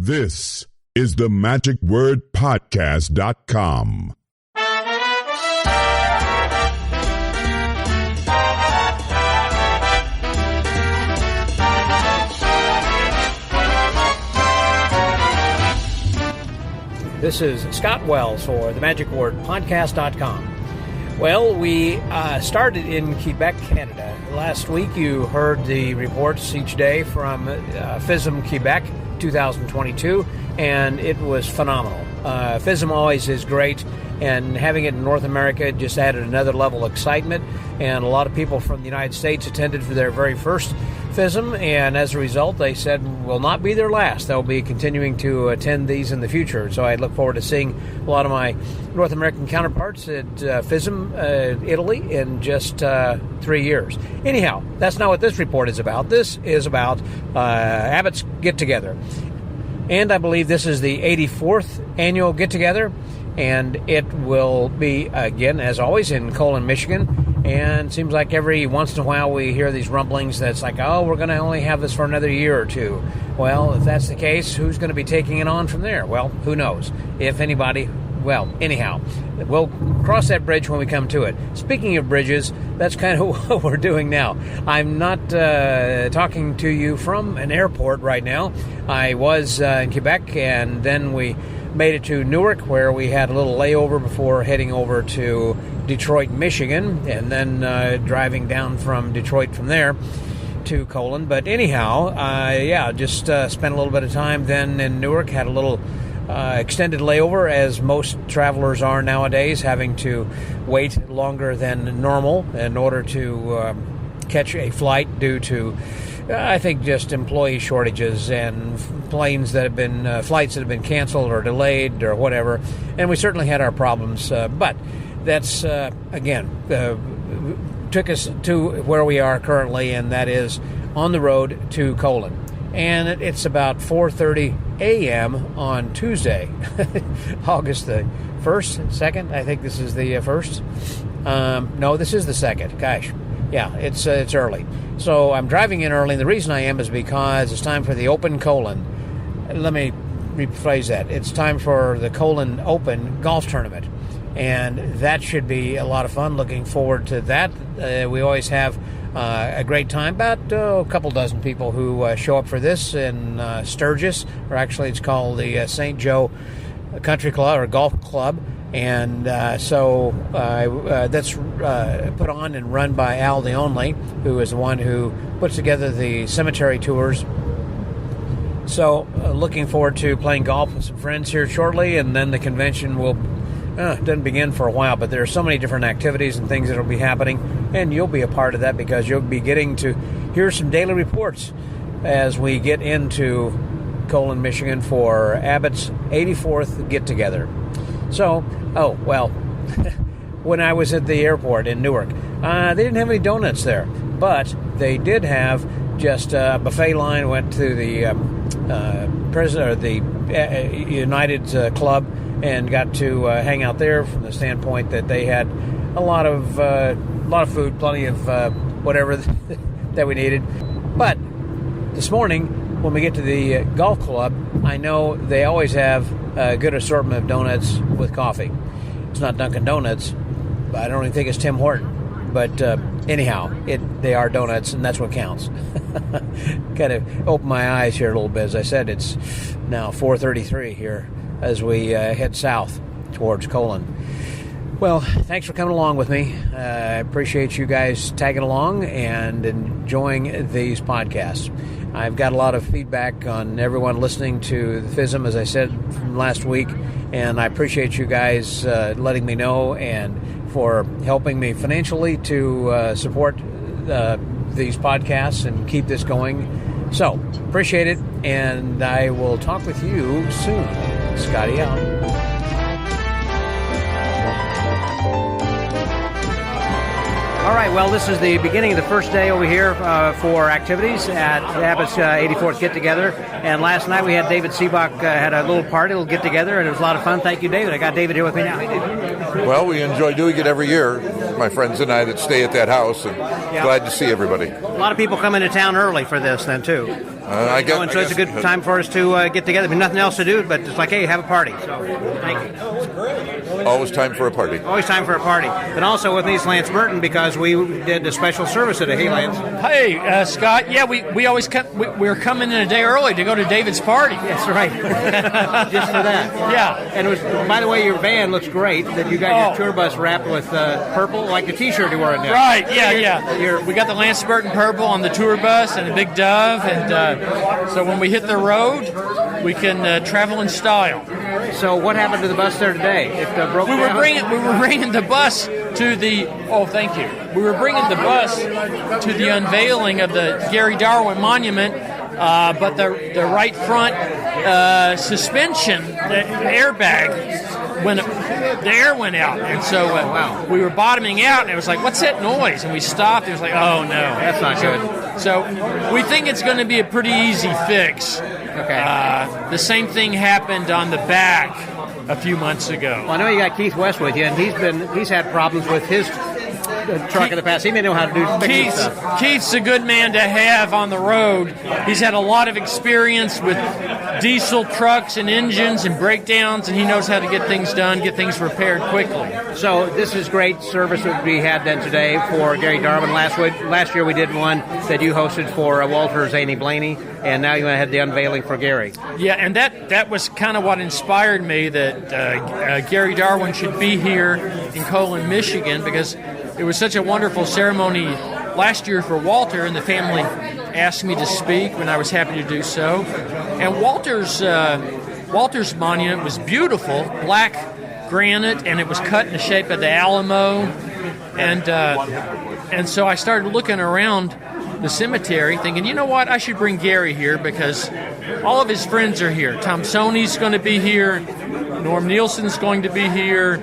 This is the magicwordpodcast.com. This is Scott Wells for the magicwordpodcast.com. Well, we started in Quebec, Canada. Last week you heard the reports each day from FISM Quebec 2022, and it was phenomenal. FISM always is great, and having it in North America just added another level of excitement, and a lot of people from the United States attended for their very first FISM, and as a result, they said will not be their last. They'll be continuing to attend these in the future. So I look forward to seeing a lot of my North American counterparts at FISM, Italy, in just 3 years. Anyhow, that's not what this report is about. This is about Abbott's get-together. And I believe this is the 84th annual get-together, and it will be, again, as always, in Colon, Michigan. And it seems like every once in a while we hear these rumblings that's like, oh, we're going to only have this for another year or two. Well, if that's the case, who's going to be taking it on from there? Well, who knows? If anybody, well, anyhow, we'll cross that bridge when we come to it. Speaking of bridges, that's kind of what we're doing now. I'm not talking to you from an airport right now. I was in Quebec, and then we made it to Newark, where we had a little layover before heading over to Detroit, Michigan, and then driving down from Detroit from there to Colon. But anyhow, just spent a little bit of time then in Newark, had a little extended layover, as most travelers are nowadays, having to wait longer than normal in order to catch a flight due to I think just employee shortages and flights that have been canceled or delayed or whatever. And we certainly had our problems. But that's, again, took us to where we are currently, and that is on the road to Colon. And it's about 4:30 a.m. on Tuesday, August the 1st, 2nd. I think this is the 1st. No, this is the 2nd. Gosh. Yeah, it's early. So I'm driving in early, and the reason I am is because it's time for the Open Colon. Let me rephrase that. It's time for the Colon Open golf tournament, and that should be a lot of fun. Looking forward to that. We always have a great time. About a couple dozen people who show up for this in Sturgis, or actually it's called the St. Joe Country Club or Golf Club. And so that's put on and run by Al the Only, who is the one who puts together the cemetery tours. So looking forward to playing golf with some friends here shortly, and then the convention will doesn't begin for a while, but there are so many different activities and things that will be happening, and you'll be a part of that because you'll be getting to hear some daily reports as we get into Colon, Michigan for Abbott's 84th get-together. So, when I was at the airport in Newark, they didn't have any donuts there, but they did have just a buffet line. Went to the United Club and got to hang out there from the standpoint that they had a lot of food, plenty of whatever that we needed. But this morning, when we get to the golf club, I know they always have a good assortment of donuts with coffee. It's not Dunkin' Donuts, but I don't even think it's Tim Horton. But anyhow, they are donuts, and that's what counts. Kind of opened my eyes here a little bit. As I said, it's now 4:33 here as we head south towards Colon. Well, thanks for coming along with me. I appreciate you guys tagging along and enjoying these podcasts. I've got a lot of feedback on everyone listening to the FISM, as I said, from last week, and I appreciate you guys letting me know and for helping me financially to support these podcasts and keep this going. So, appreciate it, and I will talk with you soon. Scotty out. All right, well, this is the beginning of the first day over here for activities at Abbott's 84th get-together. And last night we had David Seebach had a little party, a little get-together, and it was a lot of fun. Thank you, David. I got David here with me now. Well, we enjoy doing it every year, my friends and I that stay at that house, and glad to see everybody. A lot of people come into town early for this then, too. So it's a good time for us to get together. I mean, nothing else to do, but it's like, hey, have a party. So thank you. Always time for a party. Always time for a party. And also with me is Lance Burton, because we did a special service today. Hey, Lance. Hey, Scott. Yeah, we always we're coming in a day early to go to David's party. That's right. Just for that. Yeah. And it was, by the way, your van looks great. That you got your tour bus wrapped with purple, like the T-shirt you wore in there. Right. Yeah. We got the Lance Burton purple on the tour bus and a big dove, and so when we hit the road, we can travel in style. So what happened to the bus there today? It broke down? We were bringing the bus to the. Oh, thank you. We were bringing the bus to the unveiling of the Gary Darwin Monument, but the right front suspension, the airbag, the air went out, and so we were bottoming out, and it was like, "What's that noise?" And we stopped. It was like, "Oh no, that's not good." So we think it's going to be a pretty easy fix. Okay. The same thing happened on the back a few months ago. Well, I know you got Keith West with you, and he's had problems with his truck in the past. He may know how to do fixing stuff. Keith's a good man to have on the road. He's had a lot of experience with diesel trucks and engines and breakdowns, and he knows how to get things done, get things repaired quickly. So this is great service that we had then today for Gary Darwin. Last year we did one that you hosted for Walter Zaney Blaney, and now you had the unveiling for Gary. Yeah, and that was kind of what inspired me that Gary Darwin should be here in Colon, Michigan, because it was such a wonderful ceremony last year for Walter, and the family asked me to speak, and I was happy to do so. And Walter's monument was beautiful, black granite, and it was cut in the shape of the Alamo. And so I started looking around the cemetery, thinking, you know what, I should bring Gary here because all of his friends are here. Tom Sony's going to be here, Norm Nielsen's going to be here,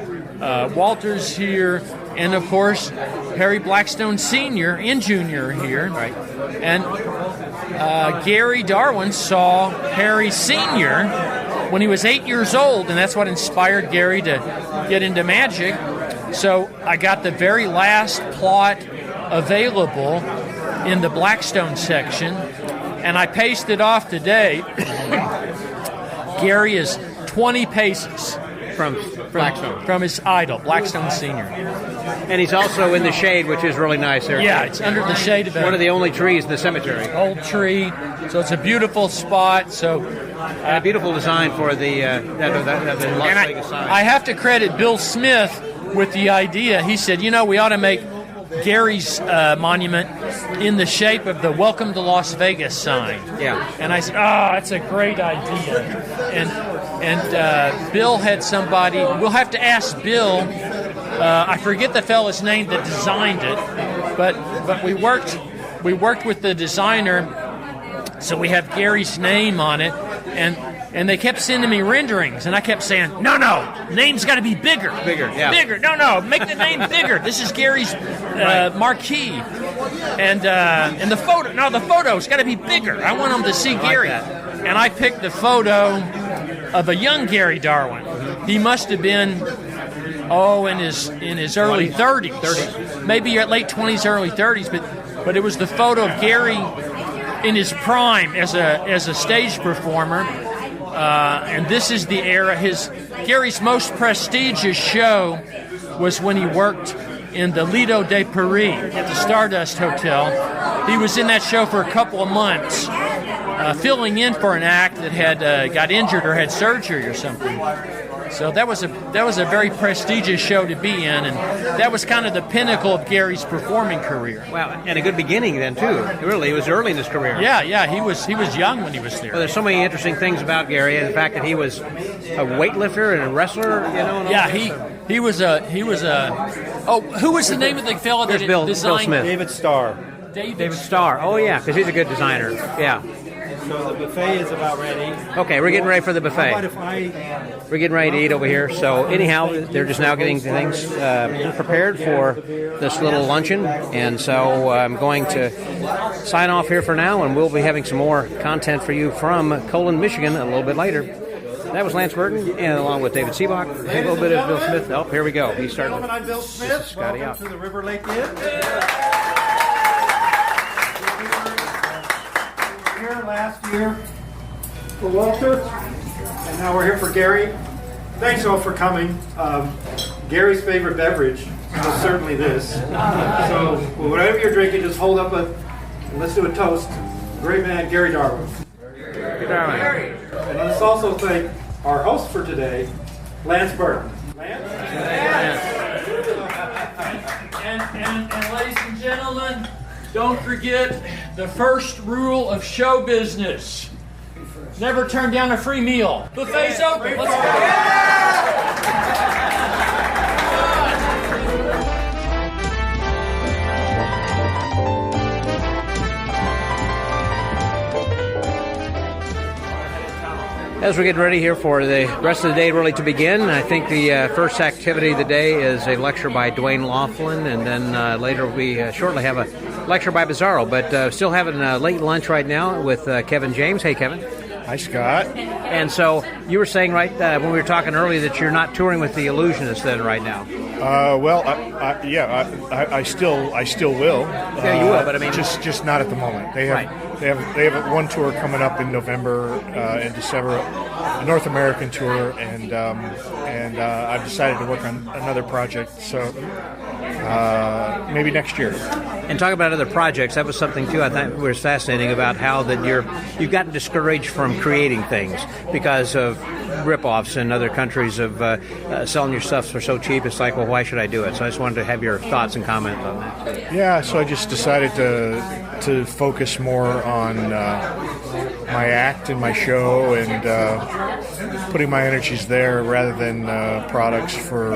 Walter's here, and of course Harry Blackstone Sr. and Jr. are here. Right. And Gary Darwin saw Harry Sr. when he was 8 years old, and that's what inspired Gary to get into magic. So I got the very last plot available in the Blackstone section, and I pasted off today. Gary is 20 paces from Blackstone. From his idol, Blackstone Sr. And he's also in the shade, which is really nice there. Yeah, it's under the shade of one of the only trees in the cemetery. Old tree, so it's a beautiful spot. So a beautiful design for the Las Vegas sign. I have to credit Bill Smith with the idea. He said, we ought to make Gary's monument in the shape of the Welcome to Las Vegas sign. Yeah. And I said, that's a great idea. And Bill had somebody, we'll have to ask Bill, I forget the fellow's name that designed it, but we worked with the designer, so we have Gary's name on it, and they kept sending me renderings, and I kept saying, no, name's got to be bigger. Bigger, yeah. Bigger, no, make the name bigger. This is Gary's marquee. And the photo's got to be bigger. I want them to see Gary. And I picked the photo of a young Gary Darwin. He must have been, in his early 30s. Maybe at late 20s, early 30s, but it was the photo of Gary in his prime as a stage performer. And this is the era. Gary's most prestigious show was when he worked in the Lido de Paris at the Stardust Hotel. He was in that show for a couple of months, filling in for an act that had got injured or had surgery or something. So that was a very prestigious show to be in, and that was kind of the pinnacle of Gary's performing career. Wow, and a good beginning then too. Really, he was early in his career. Yeah, he was young when he was there. Well, there's so many interesting things about Gary, and the fact that he was a weightlifter and a wrestler. He was a. Oh, who was the name of the fellow that Bill designed? Smith. David Starr. David Starr. Oh yeah, because he's a good designer. Yeah. So the buffet is about ready. Okay, we're getting ready for the buffet. We're getting ready to eat over here. So anyhow, they're just now getting things prepared for this little luncheon. And so I'm going to sign off here for now, and we'll be having some more content for you from Colon, Michigan a little bit later. That was Lance Burton, and along with David Seebach, a little bit of Bill Smith. Oh, here we go. He's starting. I'm Bill Smith. Scotty out. To the River Lake Inn. here last year for Walter, and now we're here for Gary. Thanks all for coming. Gary's favorite beverage is certainly this. So whatever you're drinking, just hold up let's do a toast. Great man, Gary Darwin. Gary. And let's also thank our host for today, Lance Burton. Lance? And ladies and gentlemen, don't forget the first rule of show business. Never turn down a free meal. Buffet's open. Let's go. As we're getting ready here for the rest of the day really to begin, I think the first activity of the day is a lecture by Dwayne Laughlin, and then later we shortly have a lecture by Bizarro, but still having a late lunch right now with Kevin James. Hey, Kevin. Hi, Scott. And so you were saying when we were talking earlier that you're not touring with the Illusionists then right now. I still will. Yeah, you will, but I mean, just not at the moment. They have one tour coming up in November and December, a North American tour, and I've decided to work on another project. So maybe next year. And talk about other projects. That was something too I thought was fascinating about how that you've gotten discouraged from creating things because of rip-offs in other countries of selling your stuff for so cheap. It's like, well, why should I do it? So I just wanted to have your thoughts and comments on that. Yeah, so I just decided to focus more on my act and my show and putting my energies there rather than products for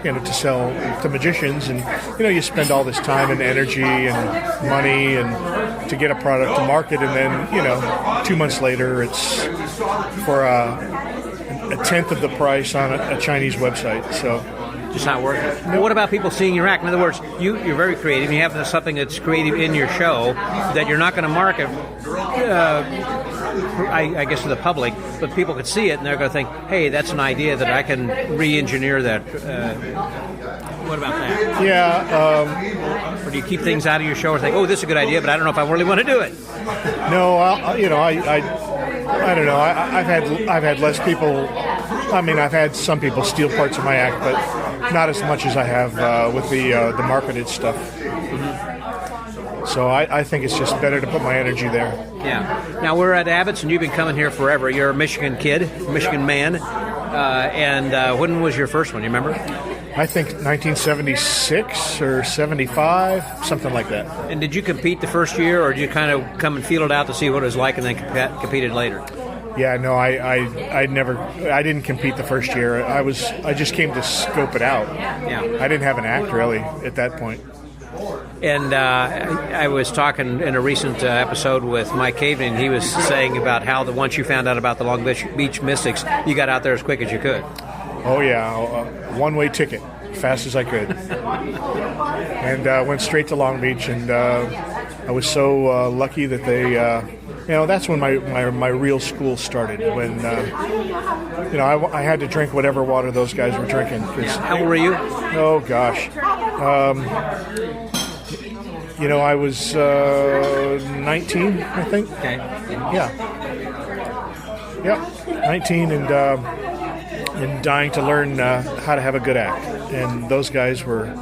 to sell to magicians. And you spend all this time and energy and money and to get a product to market, and then 2 months later it's for a tenth of the price on a Chinese website. So just not working. Well, what about people seeing your act? In other words, you're very creative. You have something that's creative in your show that you're not going to market, I guess, to the public, but people could see it and they're going to think, hey, that's an idea that I can re-engineer that. What about that? Yeah. Or do you keep things out of your show and think, oh, this is a good idea, but I don't know if I really want to do it? No, I don't know. I've had less people. I mean, I've had some people steal parts of my act, but not as much as I have with the marketed stuff. Mm-hmm. So I think it's just better to put my energy there. Yeah. Now we're at Abbott's, and you've been coming here forever. You're a Michigan kid, Michigan man. And when was your first one? You remember? I think 1976 or 75, something like that. And did you compete the first year, or did you kind of come and feel it out to see what it was like and then competed later? Yeah, no, I didn't compete the first year. I just came to scope it out. Yeah. I didn't have an act really at that point. And I was talking in a recent episode with Mike Caven, and he was saying about how that once you found out about the Long Beach Mystics, you got out there as quick as you could. Oh yeah, one-way ticket, fast as I could, and went straight to Long Beach. And I was so lucky that they, that's when my real school started. When I had to drink whatever water those guys were drinking. How old were you? Oh gosh, I was 19, I think. Okay. Yeah, 19 and dying to learn how to have a good act. And those guys were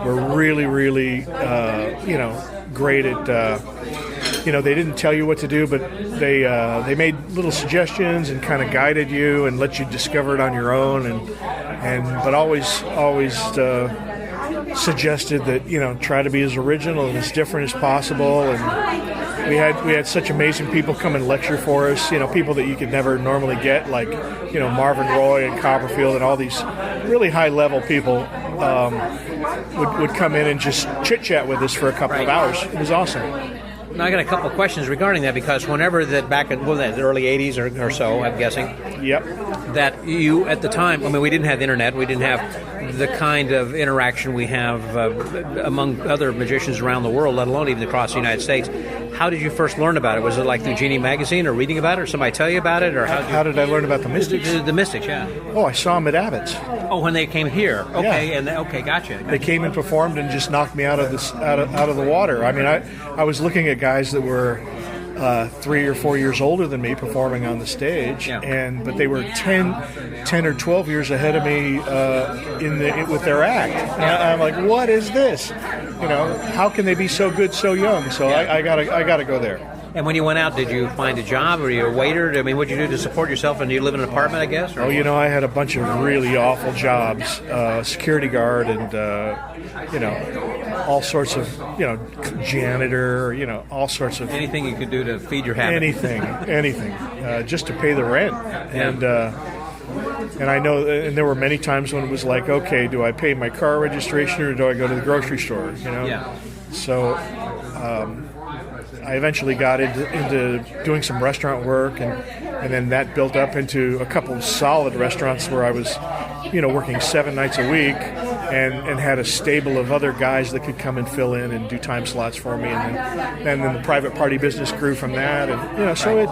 really, really, great at, they didn't tell you what to do, but they made little suggestions and kind of guided you and let you discover it on your own, but always suggested that, try to be as original and as different as possible. And we had such amazing people come and lecture for us, people that you could never normally get, like, Marvin Roy and Copperfield and all these really high-level people would come in and just chit-chat with us for a couple of hours. It was awesome. Now, I got a couple of questions regarding that, because whenever that back in the early 80s or so, I'm guessing. Yep. That you, at the time, we didn't have the internet, we didn't have the kind of interaction we have among other magicians around the world, let alone even across the United States. How did you first learn about it? Was it like through Genie Magazine or reading about it, or somebody tell you about it? Or how did I learn about the Mystics? The Mystics, yeah. Oh, I saw them at Abbott's. Oh, when they came here. Okay, yeah. Okay, gotcha. They came and performed and just knocked me out of the water. I mean, I was looking at guys that were, 3 or 4 years older than me performing on the stage, but they were 10 or 12 years ahead of me with their act. And I'm like, what is this? How can they be so good so young? So I gotta go there. And when you went out, did you find a job, or were you a waiter? I mean, what did you do to support yourself? And do you live in an apartment, I guess? Or? Oh, I had a bunch of really awful jobs, security guard and, all sorts of, janitor, all sorts of... Anything you could do to feed your habit. Anything, just to pay the rent. And I know, and there were many times when it was like, okay, do I pay my car registration or do I go to the grocery store, So... I eventually got into doing some restaurant work, and then that built up into a couple of solid restaurants where I was, working 7 nights a week, and had a stable of other guys that could come and fill in and do time slots for me, and then the private party business grew from that, and so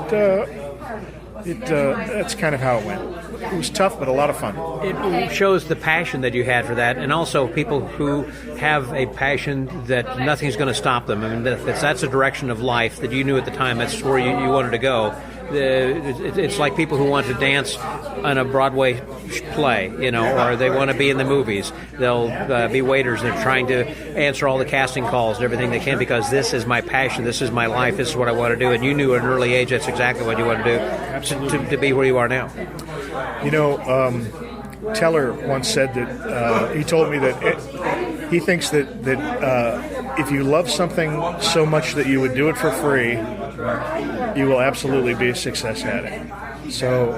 that's kind of how it went. It was tough, but a lot of fun. It shows the passion that you had for that, and also people who have a passion that nothing's going to stop them. I mean, that's a direction of life that you knew at the time. That's where you wanted to go. It's like people who want to dance on a Broadway play, or they want to be in the movies. They'll be waiters, and they're trying to answer all the casting calls and everything they can because this is my passion, this is my life, this is what I want to do. And you knew at an early age that's exactly what you want to do to be where you are now. Teller once said that he told me that he thinks that if you love something so much that you would do it for free, you will absolutely be a success at it. So,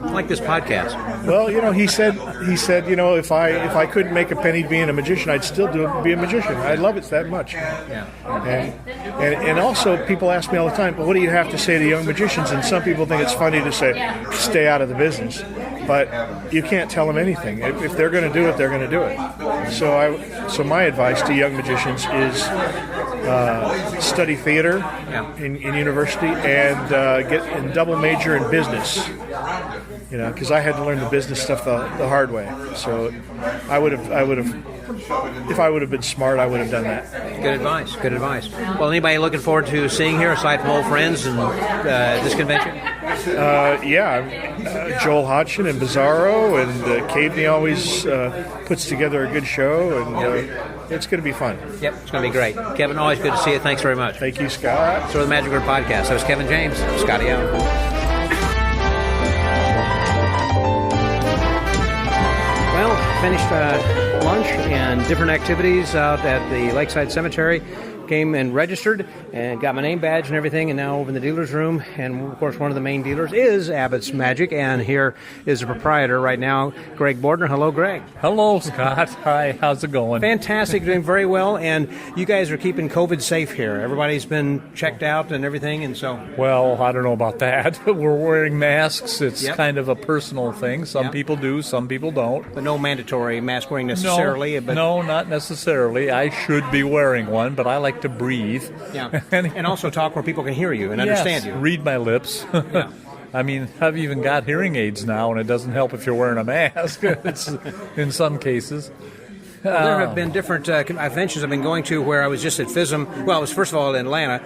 like this podcast. Well, he said, if I couldn't make a penny being a magician, I'd still be a magician. I love it that much. Yeah. And also, people ask me all the time, well, what do you have to say to young magicians? And some people think it's funny to say, stay out of the business. But you can't tell them anything. If they're going to do it, they're going to do it. So my advice to young magicians is study theater in university and get and double major in business. Because I had to learn the business stuff the hard way. So I would have, if I would have been smart, I would have done that. Good advice. Well, anybody looking forward to seeing here aside from old friends and this convention? Joel Hodgson and Bizarro and Caveney always puts together a good show, and it's going to be fun. Yep, it's going to be great. Kevin, always good to see you. Thanks very much. Thank you, Scott. So the Magic Word Podcast. That was Kevin James. Scotty out. Well, finished lunch and different activities out at the Lakeside Cemetery. Came and registered and got my name badge and everything, and now over in the dealer's room. And, of course, one of the main dealers is Abbott's Magic, and here is the proprietor right now, Greg Bordner. Hello, Greg. Hello, Scott. Hi, how's it going? Fantastic, doing very well, and you guys are keeping COVID safe here. Everybody's been checked out and everything, and so... Well, I don't know about that. We're wearing masks. It's kind of a personal thing. Some people do, some people don't. But no mandatory mask wearing necessarily? No, not necessarily. I should be wearing one, but I like to breathe. Yeah, and also talk where people can hear you and understand you. Read my lips. Yeah. I mean, I've even got hearing aids now, and it doesn't help if you're wearing a mask. In some cases. Well, there have been different conventions I've been going to where I was just at FISM. Well, I was first of all in Atlanta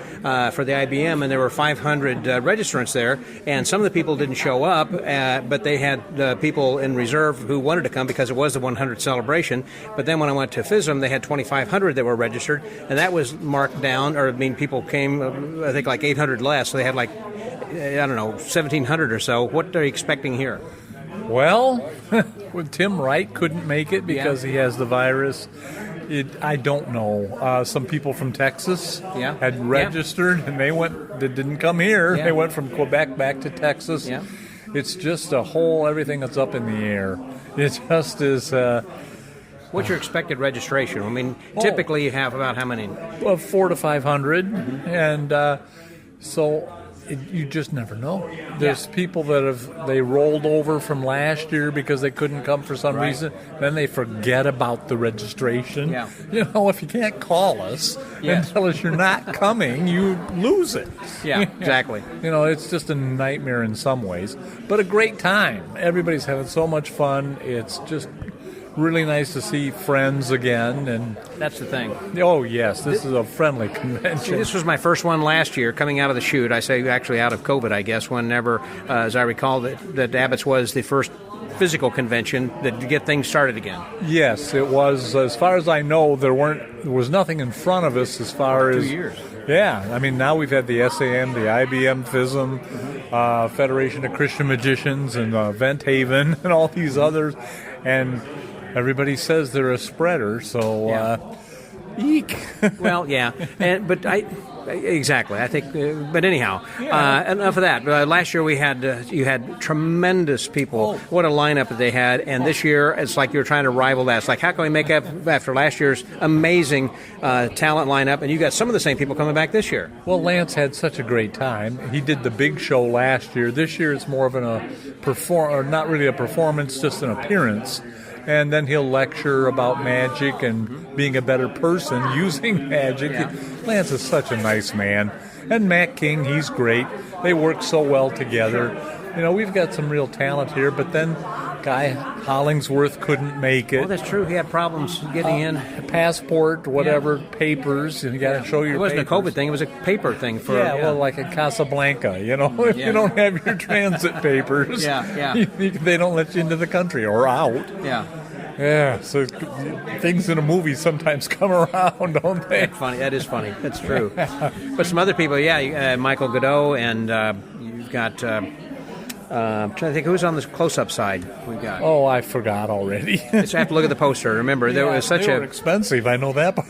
for the IBM, and there were 500 registrants there, and some of the people didn't show up, but they had people in reserve who wanted to come because it was the 100th celebration. But then when I went to FISM, they had 2,500 that were registered, and that was marked down, people came, I think, like 800 less, so they had 1,700 or so. What are you expecting here? Well, Tim Wright couldn't make it because he has the virus. I don't know. Some people from Texas had registered, and they didn't come here. They went from Quebec back to Texas. Yeah. It's just everything that's up in the air. It just is... What's your expected registration? I mean, typically you have about how many? Well, 400 to 500, and so... You just never know. There's people that they rolled over from last year because they couldn't come for some reason. Then they forget about the registration. Yeah. If you can't call us and tell us you're not coming, you lose it. Yeah, exactly. It's just a nightmare in some ways, but a great time. Everybody's having so much fun. It's just really nice to see friends again. And That's the thing. oh yes, this is a friendly convention. This was my first one last year, coming out of the chute. I say actually out of COVID, I guess, whenever, as I recall, that Abbott's was the first physical convention to get things started again. Yes, it was. As far as I know, there was nothing in front of us as far as 2 years. Yeah, I mean, now we've had the SAM, the IBM FISM, Federation of Christian Magicians, and Vent Haven, and all these others, and everybody says they're a spreader, so eek. Well, yeah, but exactly. I think, but anyhow, enough of that. Last year you had tremendous people. What a lineup that they had, and this year it's like you're trying to rival that. It's like, how can we make up after last year's amazing talent lineup? And you got some of the same people coming back this year. Well, Lance had such a great time. He did the big show last year. This year it's more of not really a performance, just an appearance. And then he'll lecture about magic and being a better person using magic. Yeah. Lance is such a nice man. And Matt King, he's great. They work so well together. You know, we've got some real talent here, but then Guy Hollingsworth couldn't make it. Oh, that's true. He had problems getting in. Passport, whatever, papers. You got to show your It wasn't papers. a COVID thing. It was a paper thing. Well, like in Casablanca, you know. If you don't have your transit papers, they don't let you into the country or out. Yeah, so things in a movie sometimes come around, don't they? That's funny. That is funny. That's true. But some other people, Michael Godot, and you've got... I'm trying to think who's on the close-up side. We got. Oh, I forgot already. Just have to look at the poster. Remember, there was such they were expensive. I know that part.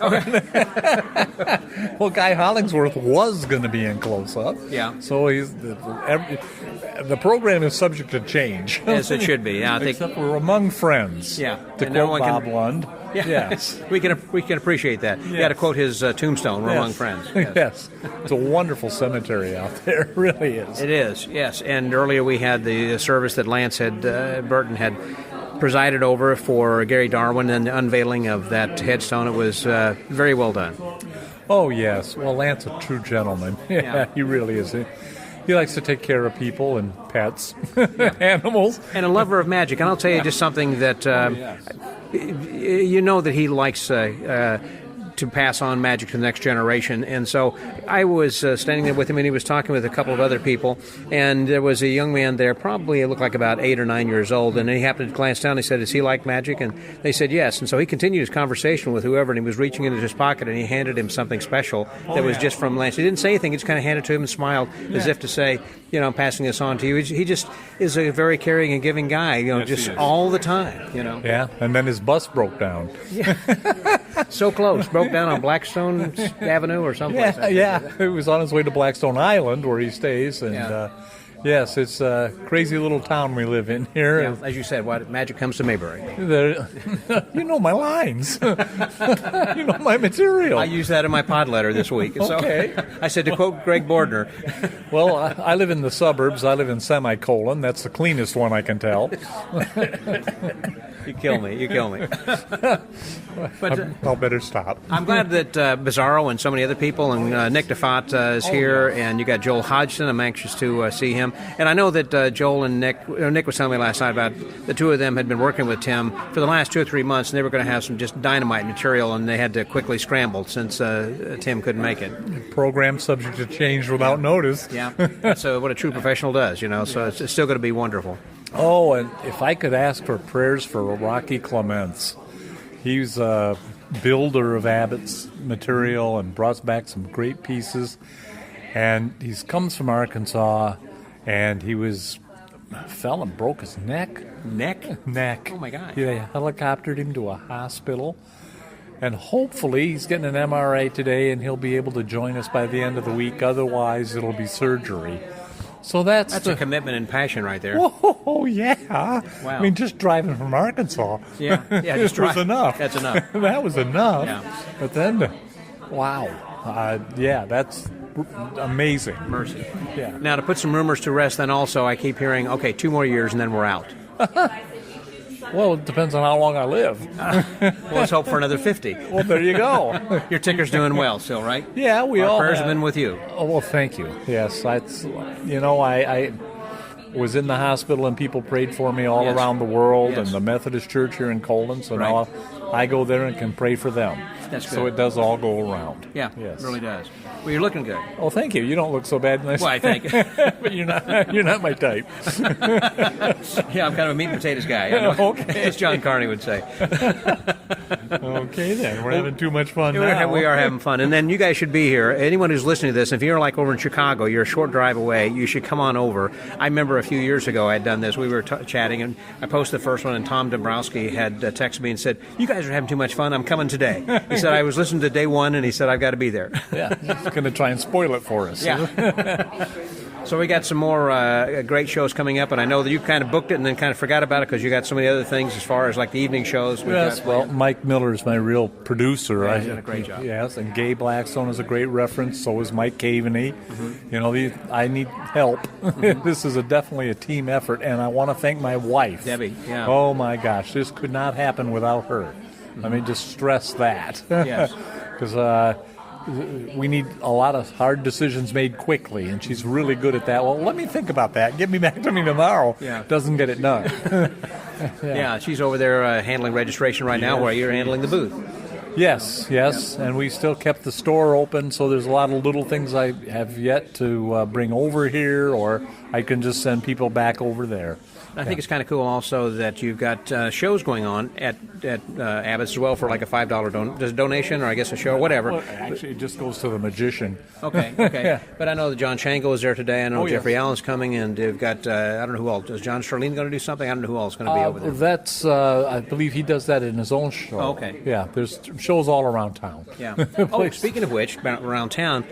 Well, Guy Hollingsworth was going to be in close-up. Yeah. So the program is subject to change. As it should be. Yeah, I think. Except we're among friends. Yeah. To quote Bob Lund. Yeah. Yes. we can appreciate that. You got to quote his tombstone, we're among friends. Yes. It's a wonderful cemetery out there. It really is. It is, yes. And earlier we had the service that Lance Burton had presided over for Gary Darwin and the unveiling of that headstone. It was very well done. Oh, yes. Well, Lance is a true gentleman. Yeah, he really is. He likes to take care of people and pets, animals. And a lover of magic. And I'll tell you just something that you know that he likes to pass on magic to the next generation. And so I was standing there with him, and he was talking with a couple of other people, and there was a young man there, probably looked like about 8 or 9 years old, and he happened to glance down. He said, "Does he like magic?" And they said yes. And so he continued his conversation with whoever, and he was reaching into his pocket, and he handed him something special that was just from Lance. He didn't say anything. He just kind of handed it to him and smiled as if to say, I'm passing this on to you. He just is a very caring and giving guy, just all the time, Yeah, and then his bus broke down. Yeah. So close. Broke down on Blackstone Avenue or someplace. Yeah. It was on his way to Blackstone Island where he stays. And yes, it's a crazy little town we live in here. Yeah, as you said, magic comes to Maybury. You know my lines. You know my material. I used that in my pod letter this week. Okay. So I said to quote Greg Bordner. Well, I live in the suburbs. I live in semicolon. That's the cleanest one I can tell. You kill me. But I'll better stop. I'm glad that Bizarro and so many other people, and Nick DeFat is here, and you got Joel Hodgson. I'm anxious to see him. And I know that Joel and Nick was telling me last night about the two of them had been working with Tim for the last 2 or 3 months, and they were going to have some just dynamite material, and they had to quickly scramble since Tim couldn't make it. Program subject to change without notice. Yeah, that's what a true professional does, so it's still going to be wonderful. Oh, and if I could ask for prayers for Rocky Clements. He's a builder of Abbott's material and brought back some great pieces. And he comes from Arkansas, and fell and broke his neck. Neck. Oh, my God. They helicoptered him to a hospital. And hopefully he's getting an MRI today, and he'll be able to join us by the end of the week. Otherwise, it'll be surgery. So that's a commitment and passion right there. Oh, yeah. Wow. I mean, just driving from Arkansas. Yeah, just was enough. That's enough. That was enough. Yeah. But then, wow. That's amazing. Mercy. Yeah. Now, to put some rumors to rest, then also, I keep hearing, 2 more years and then we're out. Well, it depends on how long I live. Well, let's hope for another 50. Well, there you go. Your ticker's doing well still, right? Yeah, Our prayers have been with you. Oh, well, thank you. Yes, was in the hospital and people prayed for me all around the world, and the Methodist Church here in Colon. So now I go there and can pray for them. That's good. So it does all go around. Yeah, yes. it really does. Well, you're looking good. Oh, thank you. You don't look so bad. Well, I thank you. But you're not my type. Yeah, I'm kind of a meat and potatoes guy. Okay. As John Carney would say. Okay, then. We're having too much fun now. We are having fun. And then you guys should be here. Anyone who's listening to this, if you're like over in Chicago, you're a short drive away, you should come on over. I remember a few years ago I had done this. We were chatting, and I posted the first one, and Tom Dombrowski had texted me and said, "You guys are having too much fun. I'm coming today." He said, "I was listening to day one," and he said, "I've got to be there." Yeah, he's going to try and spoil it for us. Yeah. So we got some more great shows coming up, and I know that you kind of booked it and then kind of forgot about it because you got so many other things as far as like the evening shows. Well, Mike Miller is my real producer. Yeah, he's done a great job. Yes, and Gay Blackstone is a great reference. So is Mike Caveney. Mm-hmm. I need help. Mm-hmm. This is definitely a team effort, and I want to thank my wife, Debbie. Yeah. Oh my gosh, this could not happen without her. Mm-hmm. Let me just stress that. Yes. Because we need a lot of hard decisions made quickly, and she's really good at that. Well, let me think about that. Get me back to me tomorrow. Yeah. Doesn't get it done. Yeah, she's over there handling registration right now while you're handling the booth. Yes, and we still kept the store open, so there's a lot of little things I have yet to bring over here, or I can just send people back over there. I think it's kind of cool also that you've got shows going on at Abbott's as well for like a $5 donation, or I guess a show, or whatever. Well, actually, it just goes to the magician. Okay. Yeah. But I know that John Shango is there today. I know Jeffrey yes. Allen's coming, and they've got, I don't know who else. Is John Charlene going to do something? I don't know who else is going to be over there. That's, I believe he does that in his own show. Oh, okay. Yeah, there's shows all around town. Yeah. Oh, speaking of which, around town,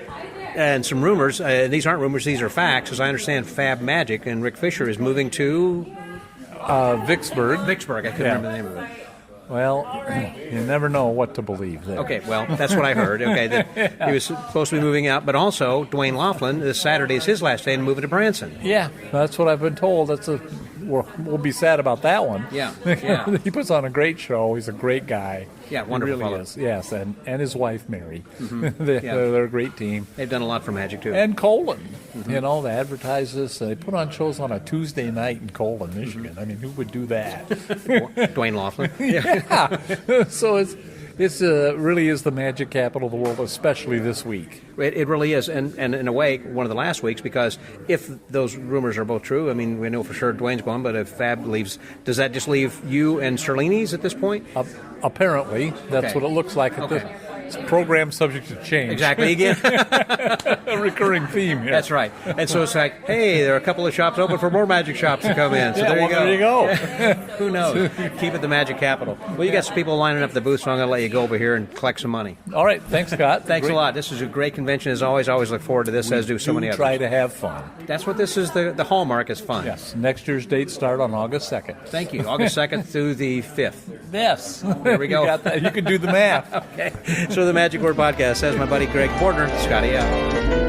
and some rumors, these aren't rumors, these are facts, as I understand Fab Magic and Rick Fisher is moving to... Vicksburg. I couldn't remember the name of it. Well, you never know what to believe there. Okay, well, that's what I heard. Okay, that he was supposed to be moving out, but also Dwayne Laughlin, this Saturday is his last day and moving to Branson. Yeah, that's what I've been told. We'll be sad about that one. Yeah. He puts on a great show. He's a great guy. Yeah, wonderful he really fellow. is. Yes, and his wife Mary. Mm-hmm. They're a great team. They've done a lot for Magic too. And Colon, they advertise this. They put on shows on a Tuesday night in Colon, Michigan. I mean, who would do that? Dwayne Laughlin. Yeah. So it's really is the magic capital of the world, especially this week. It really is, and in a way, one of the last weeks, because if those rumors are both true, I mean, we know for sure Dwayne's going, but if Fab leaves, does that just leave you and Charlene's at this point? Apparently, that's what it looks like. It's a program subject to change. Exactly, again. A recurring theme. Yeah. That's right. And so it's like, hey, there are a couple of shops open for more magic shops to come in. So there you go. Who knows? Keep it the magic capital. Well, you got some people lining up the booth, so I'm going to let you go over here and collect some money. All right. Thanks, Scott. Thanks a lot. This is a great convention as always. I always look forward to this, as do so many others. Try to have fun. That's what this is, the hallmark is fun. Yes. Next year's dates start on August 2nd. Thank you. August 2nd through the 5th. Yes. There we go. You got that. You can do the math. Okay. So the Magic Word Podcast says my buddy Greg Portner, Scotty out.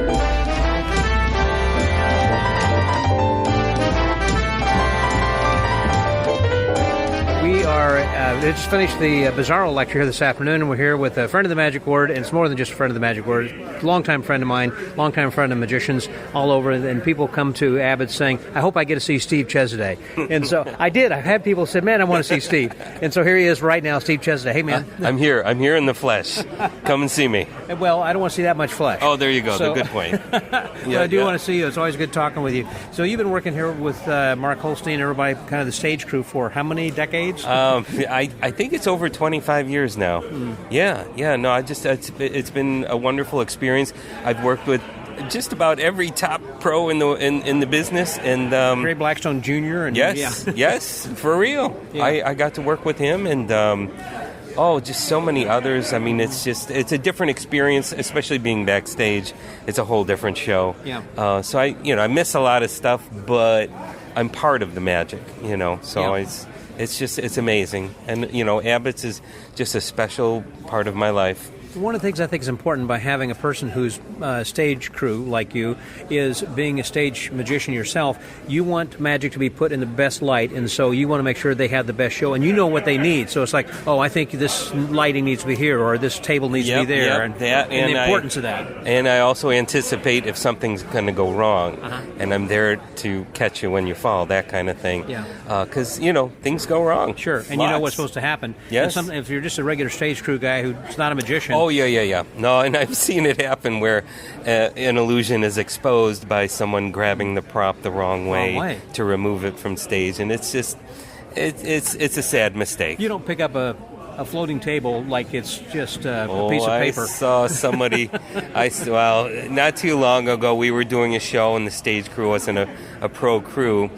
We are just finished the Bizarro lecture here this afternoon, and we're here with a friend of the Magic Word, and it's more than just a friend of the Magic Word, longtime friend of mine, longtime friend of magicians all over, and people come to Abbott saying, I hope I get to see Steve Chezaday. And so I did. I've had people say, man, I want to see Steve. And so here he is right now, Steve Chezaday. Hey, man. I'm here in the flesh. Come and see me. Well, I don't want to see that much flesh. Oh, there you go. The good point. I do want to see you. It's always good talking with you. So you've been working here with Mark Holstein and everybody, kind of the stage crew, for how many decades? I think it's over 25 years now. Yeah. No, it's been a wonderful experience. I've worked with just about every top pro in the business, and Ray Blackstone Jr. and yes, for real. Yeah. I got to work with him, and just so many others. I mean, it's a different experience, especially being backstage. It's a whole different show. Yeah. So I miss a lot of stuff, but I'm part of the magic. So it's amazing. And Abbott's is just a special part of my life. One of the things I think is important by having a person who's stage crew like you is being a stage magician yourself. You want magic to be put in the best light, and so you want to make sure they have the best show, and you know what they need. So it's like, oh, I think this lighting needs to be here, or this table needs to be there, and the importance of that. And I also anticipate if something's going to go wrong, and I'm there to catch you when you fall, that kind of thing. Yeah. Because, things go wrong. Sure, and you know what's supposed to happen. Yes. If you're just a regular stage crew guy who's not a magician. Oh, yeah. No, and I've seen it happen where an illusion is exposed by someone grabbing the prop the wrong way to remove it from stage, and it's just, it's a sad mistake. You don't pick up a floating table like it's just a piece of paper. I saw somebody, not too long ago, we were doing a show, and the stage crew wasn't a pro crew,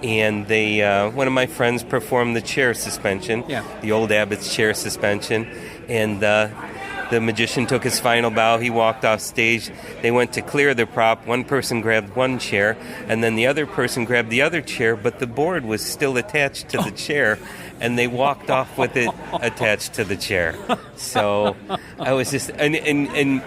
and they one of my friends performed the chair suspension, the old Abbott's chair suspension, and the magician took his final bow. He walked off stage. They went to clear the prop. One person grabbed one chair, and then the other person grabbed the other chair, but the board was still attached to the chair, and they walked off with it attached to the chair. So I was just... And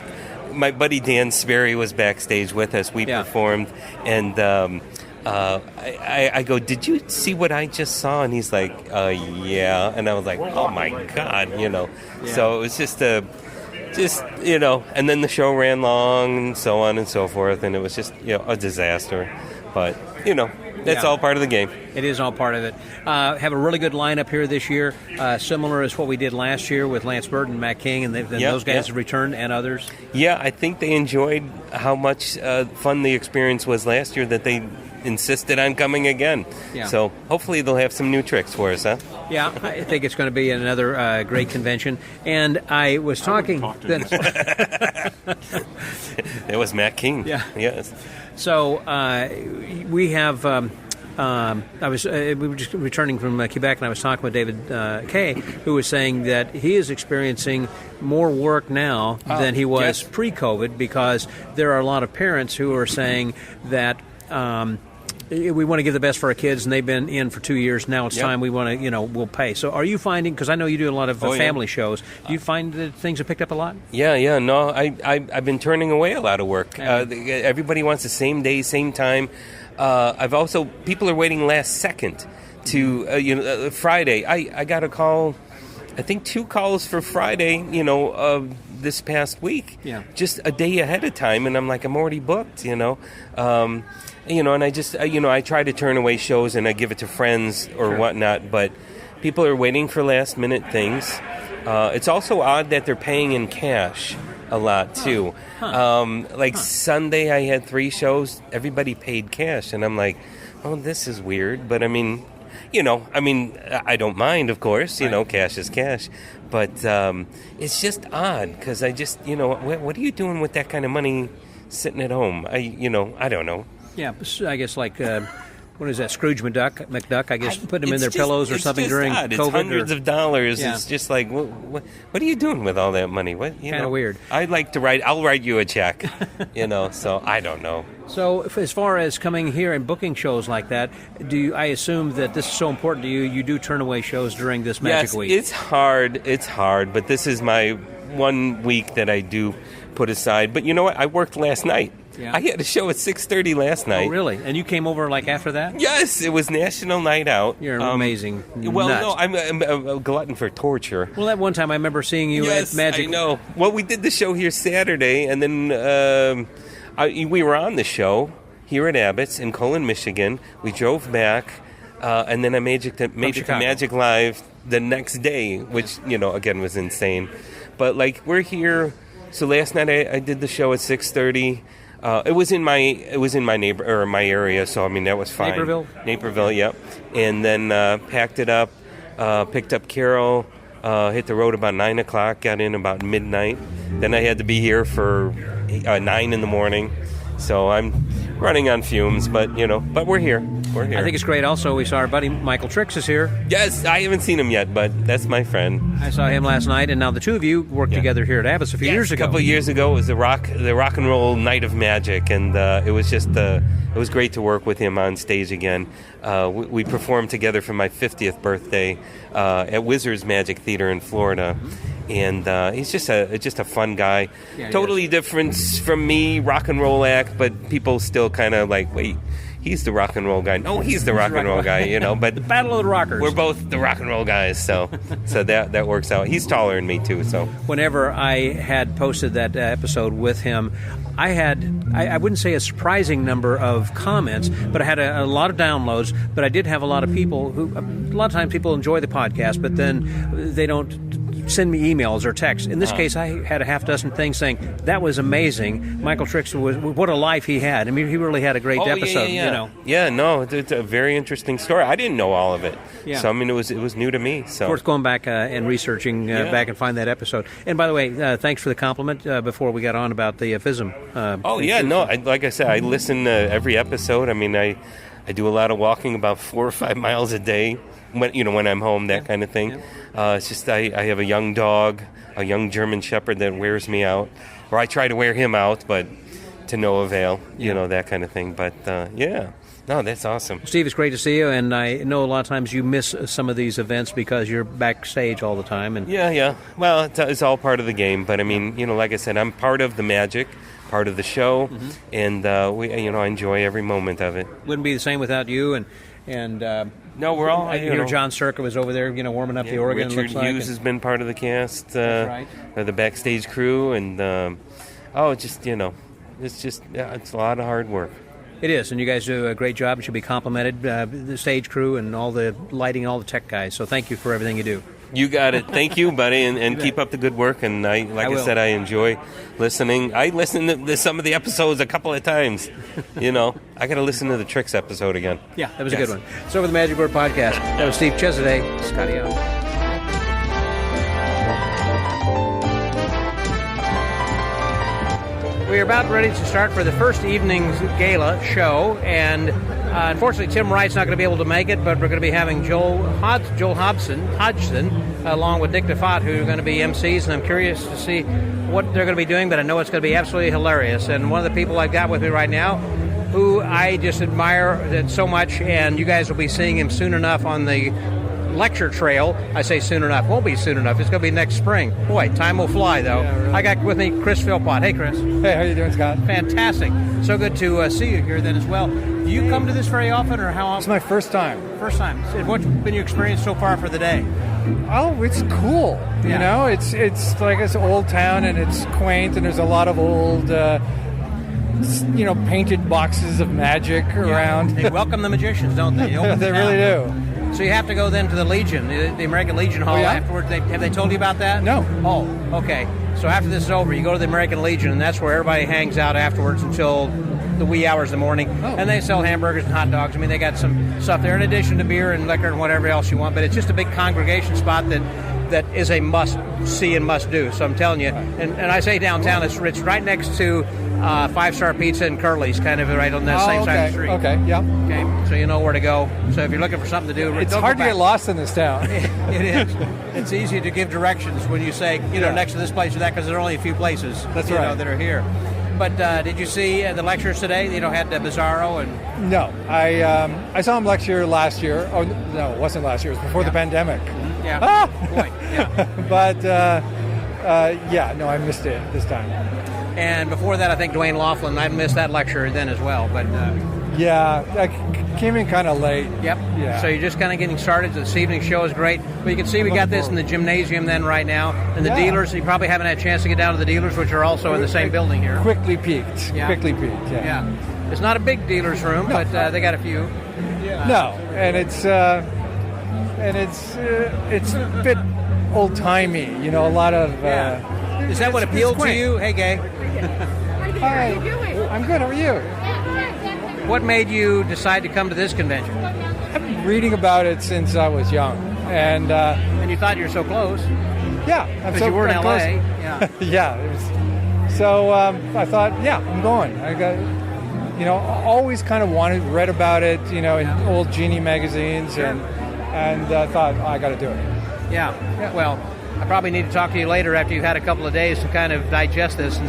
my buddy Dan Sperry was backstage with us. We performed, and... I go, did you see what I just saw? And he's like, yeah. And I was like, oh my God, So it was just and then the show ran long and so on and so forth. And it was just, a disaster. But, that's all part of the game. It is all part of it. Have a really good lineup here this year, similar as what we did last year with Lance Burton and Matt King, and those guys have returned, and others. Yeah, I think they enjoyed how much fun the experience was last year that they insisted on coming again. Yeah. So hopefully they'll have some new tricks for us, huh? Yeah, I think it's going to be another great convention. And I was talking... It was Matt King. Yeah. Yes. So we have... we were just returning from Quebec, and I was talking with David Kay, who was saying that he is experiencing more work now than he was pre-COVID, because there are a lot of parents who are saying that we want to give the best for our kids, and they've been in for 2 years. Now it's time we want to, we'll pay. So are you finding, because I know you do a lot of family shows, do you find that things have picked up a lot? Yeah. No, I've been turning away a lot of work. Everybody wants the same day, same time. People are waiting last second to, Friday. I got a call, I think 2 calls for Friday, this past week. Yeah. Just a day ahead of time, and I'm like, I'm already booked, and I just, I try to turn away shows and I give it to friends or whatnot, but people are waiting for last minute things. It's also odd that they're paying in cash a lot too. Sunday I had 3 shows, everybody paid cash, and I'm like, oh, this is weird, but I don't mind, of course, cash is cash, but it's just odd, because I just, what are you doing with that kind of money sitting at home? I don't know. Yeah, I guess what is that, Scrooge McDuck, I guess, put them in their pillows or something during odd. COVID. It's hundreds of dollars. Yeah. It's just like, what are you doing with all that money? Kind of weird. I'll write you a check, so I don't know. So as far as coming here and booking shows like that, I assume that this is so important to you, you do turn away shows during this Magic Week? Yes, it's hard, but this is my 1 week that I do put aside. But you know what? I worked last night. Yeah. I had a show at 6:30 last night. Oh, really? And you came over after that? Yes, it was National Night Out. You're amazing. Well, no, I'm a glutton for torture. Well, that one time I remember seeing you at Magic. I know. Well, we did the show here Saturday, and then we were on the show here at Abbott's in Colon, Michigan. We drove back, and then I made it to Magic Live the next day, which again was insane. But we're here. So last night I did the show at 6:30. It was in my my area, so that was fine. Naperville, yep. And then packed it up, picked up Carol, hit the road about 9 o'clock, got in about midnight. Then I had to be here for 9 in the morning, so I'm running on fumes. But but we're here. we're here. I think it's great. Also, we saw our buddy Michael Trix is here. Yes, I haven't seen him yet, but that's my friend. I saw him last night, and now the two of you worked together here at Abbott a few years ago. A couple of years ago, it was the rock and roll night of magic, and it was just it was great to work with him on stage again. We performed together for my 50th birthday at Wizards Magic Theater in Florida. And he's just a fun guy, totally different from me, rock and roll act, but people still kind of like, wait, he's the rock and roll guy. No, he's the rock and roll guy, you know. But the Battle of the Rockers. We're both the rock and roll guys, so that works out. He's taller than me too, so. Whenever I had posted that episode with him, I had, I wouldn't say a surprising number of comments, but I had a lot of downloads. But I did have a lot of people who, a lot of times people enjoy the podcast, but then they don't send me emails or texts. In this case, I had a half dozen things saying that was amazing. Michael Trix was, what a life he had. I mean, he really had a great episode. Yeah. You know. Yeah, no, it's a very interesting story. I didn't know all of it, so I mean, it was new to me. So, of course, going back and researching back and find that episode. And by the way, thanks for the compliment before we got on about the FISM. Like I said, I listen to every episode. I mean, I do a lot of walking, about 4 or 5 miles a day. When I'm home, that kind of thing. It's just I have a young dog, a young German Shepherd that wears me out, or I try to wear him out, but to no avail. You know, that kind of thing. But no, that's awesome. Steve, it's great to see you, and I know a lot of times you miss some of these events because you're backstage all the time. And yeah. Well, it's all part of the game, but I mean, like I said, I'm part of the magic, part of the show, and I enjoy every moment of it. Wouldn't be the same without you, and no, we're all. John Circa was over there, warming up the organ. Richard Hughes has been part of the cast, the backstage crew, and it's a lot of hard work. It is, and you guys do a great job. It should be complimented, the stage crew and all the lighting, all the tech guys. So thank you for everything you do. You got it. Thank you, buddy, and keep up the good work. And I said, I enjoy listening. I listened to some of the episodes a couple of times. I got to listen to the Tricks episode again. Yeah, that was a good one. So for the Magic Word Podcast, that was Steve Chezaday, Scotty out. We're about ready to start for the first evening's gala show, and unfortunately Tim Wright's not going to be able to make it, but we're going to be having Joel Hodgson, along with Nick DeFott, who are going to be MCs, and I'm curious to see what they're going to be doing, but I know it's going to be absolutely hilarious. And one of the people I've got with me right now, who I just admire so much, and you guys will be seeing him soon enough on the lecture trail. I say soon enough. Won't be soon enough. It's going to be next spring. Boy, time will fly, though. Yeah, really. I got with me Chris Philpott. Hey, Chris. Hey, how you doing, Scott? Fantastic. So good to see you here then as well. Do you come to this very often, or how often? It's my first time. First time. What's been your experience so far for the day? Oh, it's cool. Yeah. It's like it's old town, and it's quaint, and there's a lot of old painted boxes of magic around. They welcome the magicians, don't they? They really do. So you have to go then to the Legion, the American Legion Hall afterwards. Have they told you about that? No. Oh, okay. So after this is over, you go to the American Legion, and that's where everybody hangs out afterwards until the wee hours of the morning. Oh. And they sell hamburgers and hot dogs. I mean, they got some stuff there in addition to beer and liquor and whatever else you want. But it's just a big congregation spot that is a must-see and must-do. So I'm telling you, and I say downtown, it's right next to 5-Star Pizza and Curly's, kind of right on that same side of the street. Okay, yeah. Okay, so you know where to go. So if you're looking for something to do, it's hard to get lost in this town. It is. It's easy to give directions when you say, next to this place or that, because there are only a few places that are here. But did you see the lectures today? Had Bizarro and... No, I saw him lecture last year. Oh no, it wasn't last year. It was before the pandemic. Yeah. Boy. Yeah. But I missed it this time. And before that, I think Dwayne Laughlin. I missed that lecture then as well. But I came in kind of late. Yep. Yeah. So you're just kind of getting started. This evening's show is great. But you can see we got this in the gymnasium then right now. And the dealers, you probably haven't had a chance to get down to the dealers, which are also in the same building here. Quickly peeked. Yeah. Yeah. It's not a big dealer's room, but they got a few. Yeah. No, and it's a bit old timey. A lot of. Is that what appealed to you? Hey, Gay. Hi. I'm good. How are you? What made you decide to come to this convention? I've been reading about it since I was young, and you thought you were so close. Yeah, because you were in LA. Yeah. Yeah. So I thought, I'm going. always kind of read about it, in old Genie magazines, and thought, I got to do it. Yeah. Well, I probably need to talk to you later after you've had a couple of days to kind of digest this and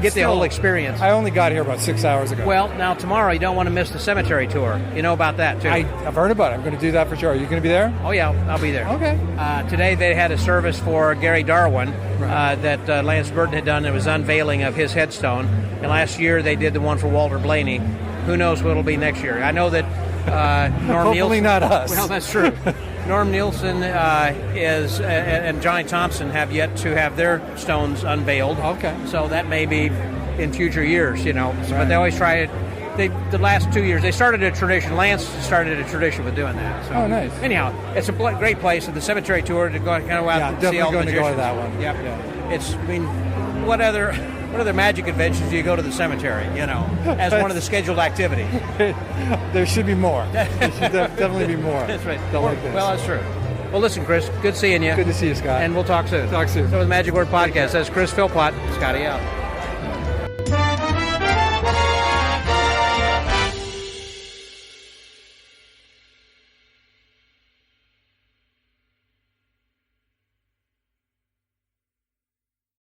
get the whole experience. I only got here about 6 hours ago. Well, now tomorrow you don't want to miss the cemetery tour. You know about that too. I've heard about it. I'm going to do that for sure. Are you going to be there? Oh yeah, I'll be there. Okay. Today they had a service for Gary Darwin that Lance Burton had done. It was unveiling of his headstone. And last year they did the one for Walter Blaney. Who knows what it'll be next year? I know that Norm Hopefully Nielsen, not us. Well, that's true. Norm Nielsen and Johnny Thompson have yet to have their stones unveiled. Okay. So that may be in future years, But they always try it. The last 2 years, they started a tradition. Lance started a tradition with doing that. So, nice. Anyhow, it's a great place. And the cemetery tour to go kind of out and see all the definitely going to go to magicians. that one. Yep. Yeah. What other magic conventions do you go to the cemetery, as one of the scheduled activities? There should be more. There should definitely be more. That's right. Like this. Well, that's true. Well, listen, Chris, good seeing you. Good to see you, Scott. And we'll talk soon. Talk soon. So, the Magic Word Podcast, that's Chris Philpott. Scotty out.